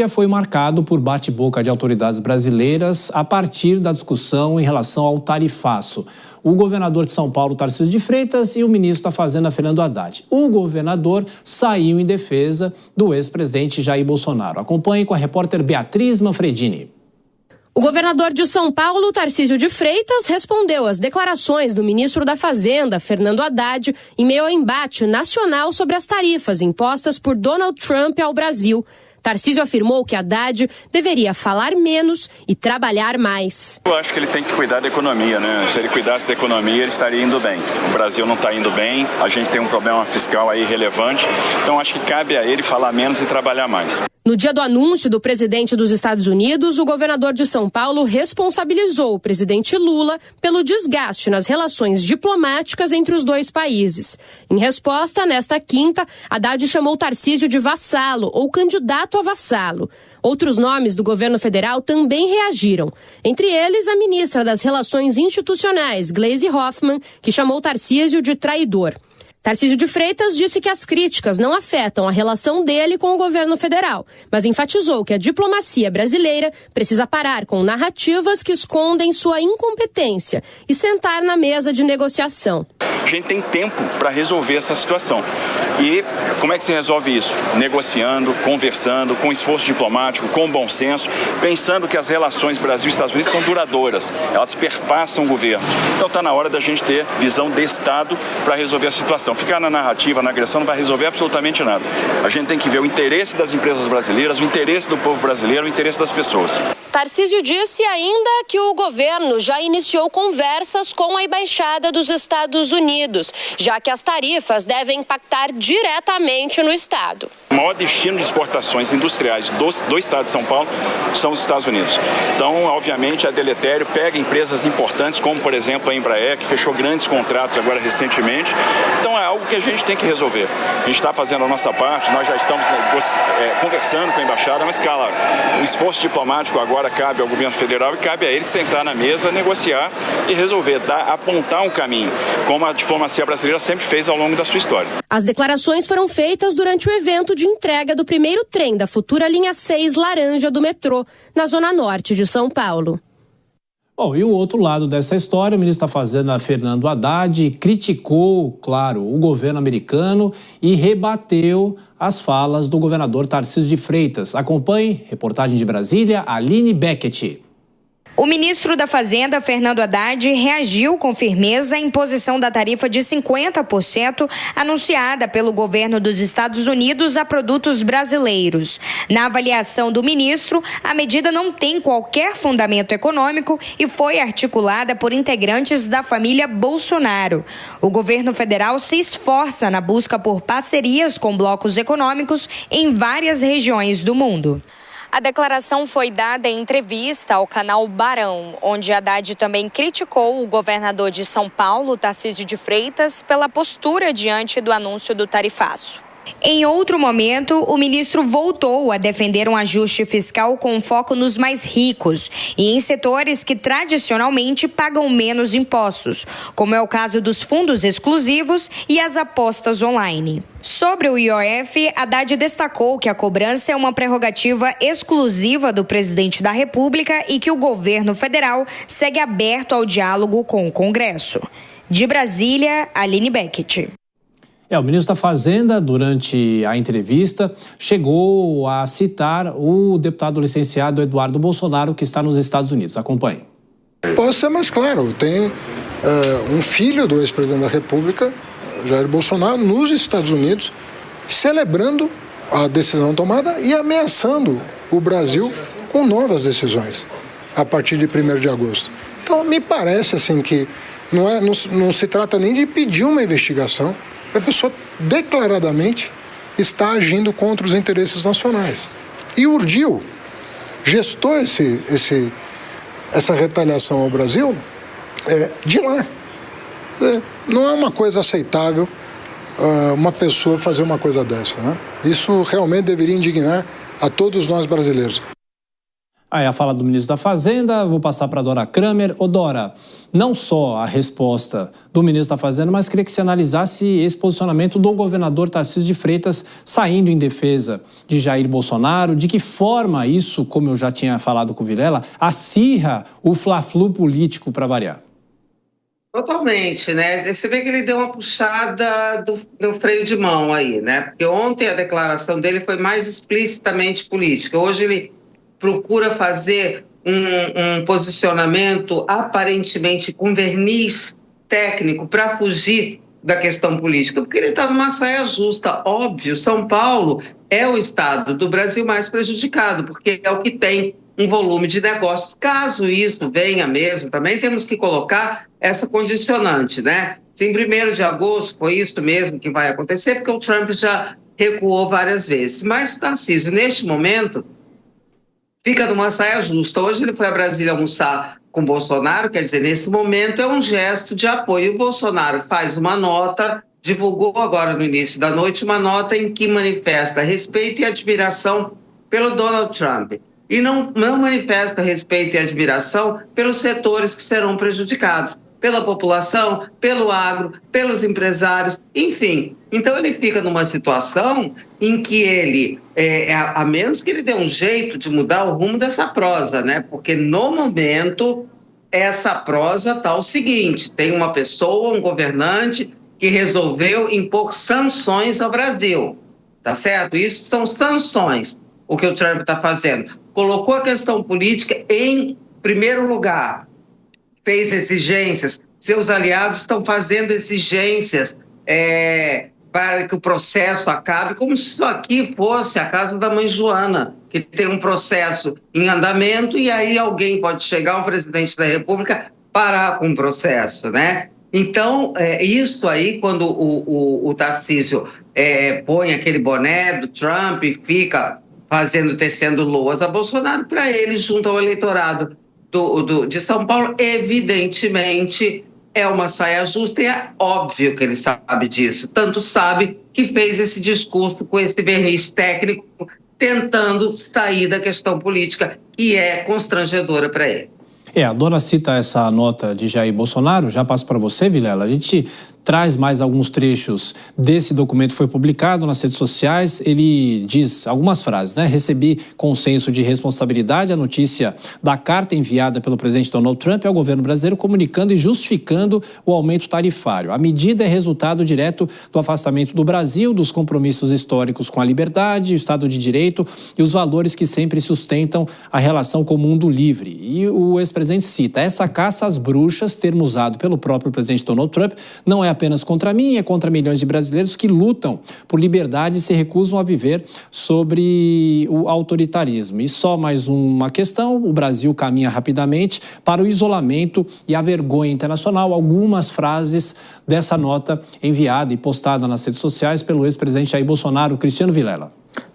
Foi marcado por bate-boca de autoridades brasileiras a partir da discussão em relação ao tarifaço. O governador de São Paulo, Tarcísio de Freitas, e o ministro da Fazenda, Fernando Haddad. O governador saiu em defesa do ex-presidente Jair Bolsonaro. Acompanhe com a repórter Beatriz Manfredini. O governador de São Paulo, Tarcísio de Freitas, respondeu às declarações do ministro da Fazenda, Fernando Haddad, em meio ao embate nacional sobre as tarifas impostas por Donald Trump ao Brasil. Tarcísio afirmou que Haddad deveria falar menos e trabalhar mais. Eu acho que ele tem que cuidar da economia, né? Se ele cuidasse da economia, ele estaria indo bem. O Brasil não está indo bem, a gente tem um problema fiscal aí relevante, então acho que cabe a ele falar menos e trabalhar mais. No dia do anúncio do presidente dos Estados Unidos, o governador de São Paulo responsabilizou o presidente Lula pelo desgaste nas relações diplomáticas entre os dois países. Em resposta, nesta quinta, Haddad chamou Tarcísio de vassalo ou candidato a vassalo. Outros nomes do governo federal também reagiram. Entre eles, a ministra das Relações Institucionais, Gleisi Hoffmann, que chamou Tarcísio de traidor. Tarcísio de Freitas disse que as críticas não afetam a relação dele com o governo federal, mas enfatizou que a diplomacia brasileira precisa parar com narrativas que escondem sua incompetência e sentar na mesa de negociação. A gente tem tempo para resolver essa situação. E como é que se resolve isso? Negociando, conversando, com esforço diplomático, com bom senso, pensando que as relações Brasil e Estados Unidos são duradouras, elas perpassam o governo. Então está na hora da gente ter visão de Estado para resolver a situação. Ficar na narrativa, na agressão, não vai resolver absolutamente nada. A gente tem que ver o interesse das empresas brasileiras, o interesse do povo brasileiro, o interesse das pessoas. Tarcísio disse ainda que o governo já iniciou conversas com a Embaixada dos Estados Unidos, já que as tarifas devem impactar diretamente no Estado. O maior destino de exportações industriais do Estado de São Paulo são os Estados Unidos. Então, obviamente, é deletério, pega empresas importantes, como, por exemplo, a Embraer, que fechou grandes contratos agora recentemente. Então, é algo que a gente tem que resolver. A gente está fazendo a nossa parte, nós já estamos conversando com a Embaixada, mas, claro, o esforço diplomático agora cabe ao governo federal e cabe a ele sentar na mesa, negociar e resolver, apontar um caminho, como a diplomacia brasileira sempre fez ao longo da sua história. As declarações foram feitas durante o evento de entrega do primeiro trem da futura linha 6 laranja do metrô, na zona norte de São Paulo. Bom, e o outro lado dessa história, o ministro da Fazenda, Fernando Haddad, criticou, claro, o governo americano e rebateu as falas do governador Tarcísio de Freitas. Acompanhe, reportagem de Brasília, Aline Beckett. O ministro da Fazenda, Fernando Haddad, reagiu com firmeza à imposição da tarifa de 50% anunciada pelo governo dos Estados Unidos a produtos brasileiros. Na avaliação do ministro, a medida não tem qualquer fundamento econômico e foi articulada por integrantes da família Bolsonaro. O governo federal se esforça na busca por parcerias com blocos econômicos em várias regiões do mundo. A declaração foi dada em entrevista ao canal Barão, onde Haddad também criticou o governador de São Paulo, Tarcísio de Freitas, pela postura diante do anúncio do tarifaço. Em outro momento, o ministro voltou a defender um ajuste fiscal com foco nos mais ricos e em setores que tradicionalmente pagam menos impostos, como é o caso dos fundos exclusivos e as apostas online. Sobre o IOF, Haddad destacou que a cobrança é uma prerrogativa exclusiva do presidente da República e que o governo federal segue aberto ao diálogo com o Congresso. De Brasília, Aline Beckett. O ministro da Fazenda, durante a entrevista, chegou a citar o deputado licenciado Eduardo Bolsonaro, que está nos Estados Unidos. Acompanhe. Posso ser mais claro, tem um filho do ex-presidente da República, Jair Bolsonaro, nos Estados Unidos, celebrando a decisão tomada e ameaçando o Brasil com novas decisões a partir de 1º de agosto. Então, me parece assim que não se trata nem de pedir uma investigação, a pessoa declaradamente está agindo contra os interesses nacionais. E urdiu, gestou essa retaliação ao Brasil de lá. Não é uma coisa aceitável uma pessoa fazer uma coisa dessa, né? Isso realmente deveria indignar a todos nós brasileiros. Aí a fala do ministro da Fazenda, vou passar para a Dora Kramer. Ô Dora, não só a resposta do ministro da Fazenda, mas queria que você analisasse esse posicionamento do governador Tarcísio de Freitas saindo em defesa de Jair Bolsonaro. De que forma isso, como eu já tinha falado com o Vilela, acirra o fla-flu político para variar? Totalmente, né? Você vê que ele deu uma puxada do freio de mão aí, né? Porque ontem a declaração dele foi mais explicitamente política. Hoje ele procura fazer um posicionamento aparentemente com verniz técnico para fugir da questão política, porque ele está numa saia justa. Óbvio, São Paulo é o estado do Brasil mais prejudicado, porque é o que tem um volume de negócios. Caso isso venha mesmo, também temos que colocar essa condicionante, né? Se em 1º de agosto foi isso mesmo que vai acontecer, porque o Trump já recuou várias vezes. Mas o Tarcísio, neste momento, fica numa saia justa. Hoje ele foi a Brasília almoçar com Bolsonaro, quer dizer, nesse momento é um gesto de apoio. O Bolsonaro faz uma nota, divulgou agora no início da noite uma nota em que manifesta respeito e admiração pelo Donald Trump. E não manifesta respeito e admiração pelos setores que serão prejudicados, pela população, pelo agro, pelos empresários, enfim. Então ele fica numa situação em que ele, a menos que ele dê um jeito de mudar o rumo dessa prosa, né? Porque no momento essa prosa está o seguinte: tem uma pessoa, um governante que resolveu impor sanções ao Brasil, tá certo? Isso são sanções, o que o Trump está fazendo. Colocou a questão política em primeiro lugar, fez exigências, seus aliados estão fazendo exigências para que o processo acabe, como se isso aqui fosse a casa da mãe Joana, que tem um processo em andamento e aí alguém pode chegar, um presidente da República, parar com o processo, né? Então, isso aí, quando o Tarcísio põe aquele boné do Trump e fica tecendo loas a Bolsonaro, para ele, junto ao eleitorado de São Paulo, evidentemente é uma saia justa e é óbvio que ele sabe disso. Tanto sabe que fez esse discurso com esse verniz técnico, tentando sair da questão política, que é constrangedora para ele. A Dora cita essa nota de Jair Bolsonaro, já passo para você, Vilela. A gente traz mais alguns trechos desse documento que foi publicado nas redes sociais. Ele diz algumas frases, né? Recebi consenso de responsabilidade, a notícia da carta enviada pelo presidente Donald Trump ao governo brasileiro comunicando e justificando o aumento tarifário. A medida é resultado direto do afastamento do Brasil, dos compromissos históricos com a liberdade, o Estado de Direito e os valores que sempre sustentam a relação com o mundo livre. E o ex-presidente cita: essa caça às bruxas, termo usado pelo próprio presidente Donald Trump, não é apenas contra mim, é contra milhões de brasileiros que lutam por liberdade e se recusam a viver sobre o autoritarismo. E só mais uma questão: o Brasil caminha rapidamente para o isolamento e a vergonha internacional. Algumas frases dessa nota enviada e postada nas redes sociais pelo ex-presidente Jair Bolsonaro. Cristiano Vilela.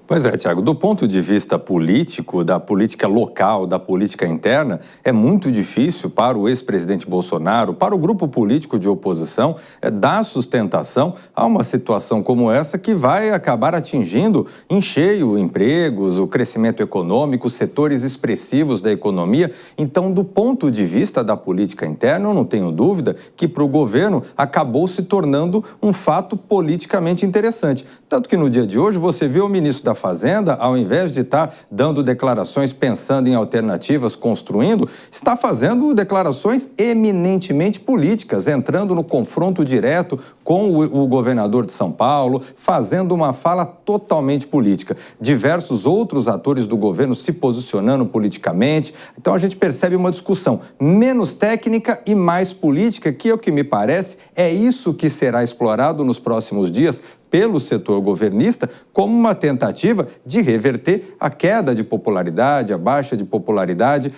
Pois é, Tiago, do ponto de vista político, da política local, da política interna, é muito difícil para o ex-presidente Bolsonaro, para o grupo político de oposição, dar sustentação a uma situação como essa que vai acabar atingindo em cheio empregos, o crescimento econômico, setores expressivos da economia. Então, do ponto de vista da política interna, eu não tenho dúvida que para o governo acabou se tornando um fato politicamente interessante. Tanto que no dia de hoje você viu o ministro da Fazenda, ao invés de estar dando declarações pensando em alternativas, construindo, está fazendo declarações eminentemente políticas, entrando no confronto direto com o governador de São Paulo, fazendo uma fala totalmente política. Diversos outros atores do governo se posicionando politicamente. Então a gente percebe uma discussão menos técnica e mais política, que é o que me parece, é isso que será explorado nos próximos dias pelo setor governista como uma tentativa de reverter a queda de popularidade, a baixa de popularidade,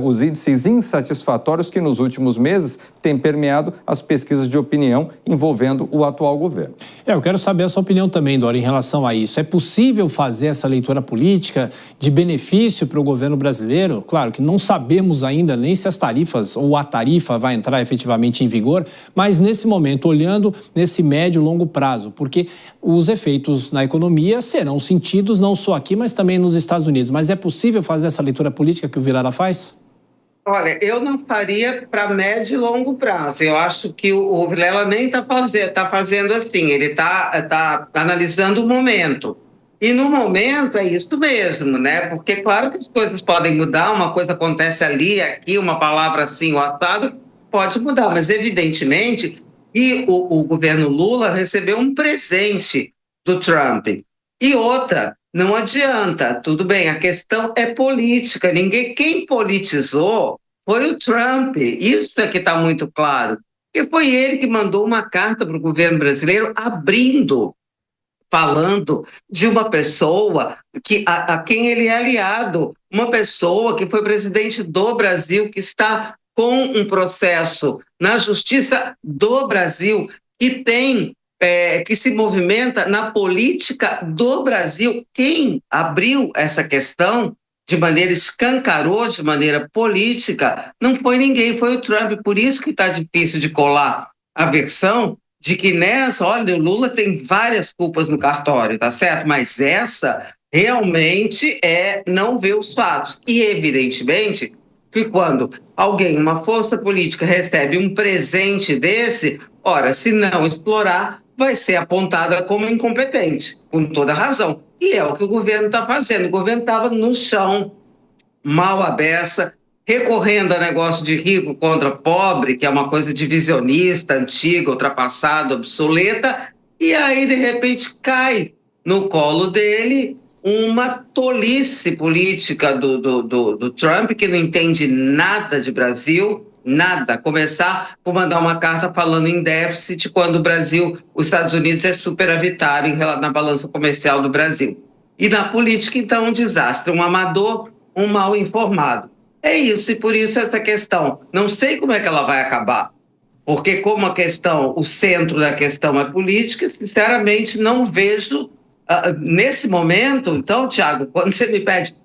os índices insatisfatórios que nos últimos meses têm permeado as pesquisas de opinião envolvendo o atual governo. Eu quero saber a sua opinião também, Dora, em relação a isso. É possível fazer essa leitura política de benefício para o governo brasileiro? Claro que não sabemos ainda nem se as tarifas ou a tarifa vai entrar efetivamente em vigor, mas nesse momento, olhando nesse médio e longo prazo, porque os efeitos na economia serão sentidos não só aqui, mas também nos Estados Unidos. Mas é possível fazer essa leitura política que o Vilela faz? Olha, eu não faria para médio e longo prazo. Eu acho que o Vilela nem está fazendo assim, ele está analisando o momento. E no momento é isso mesmo, né? Porque claro que as coisas podem mudar, uma coisa acontece ali, aqui, uma palavra assim, o atado pode mudar, mas evidentemente que o governo Lula recebeu um presente do Trump. E outra, não adianta, tudo bem, a questão é política, quem politizou foi o Trump, isso é que está muito claro, porque foi ele que mandou uma carta para o governo brasileiro falando de uma pessoa a quem ele é aliado, uma pessoa que foi presidente do Brasil, que está com um processo na Justiça do Brasil, que se movimenta na política do Brasil. Quem abriu essa questão de maneira escancarou, de maneira política, não foi ninguém, foi o Trump. Por isso que está difícil de colar a versão de que olha, o Lula tem várias culpas no cartório, tá certo? Mas essa realmente é não ver os fatos. E, evidentemente, que quando uma força política recebe um presente desse, ora, se não explorar, vai ser apontada como incompetente, com toda razão. E é o que o governo está fazendo. O governo estava no chão, mal à beça, recorrendo a negócio de rico contra pobre, que é uma coisa divisionista, antiga, ultrapassada, obsoleta, e aí, de repente, cai no colo dele uma tolice política do Trump, que não entende nada de Brasil, nada. Começar por mandar uma carta falando em déficit, quando os Estados Unidos é superavitário na balança comercial do Brasil. E na política, então, um desastre, um amador, um mal informado. É isso, e por isso essa questão, não sei como é que ela vai acabar, porque como o centro da questão é política, sinceramente não vejo, nesse momento, então, Tiago, quando você me pede,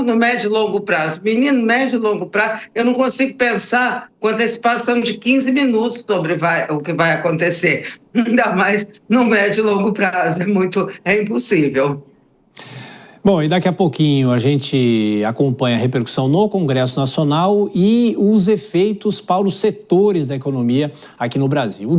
no médio e longo prazo, menino, médio e longo prazo, eu não consigo pensar com antecipação de 15 minutos sobre o que vai acontecer, ainda mais no médio e longo prazo, é impossível. Bom, e daqui a pouquinho a gente acompanha a repercussão no Congresso Nacional e os efeitos para os setores da economia aqui no Brasil.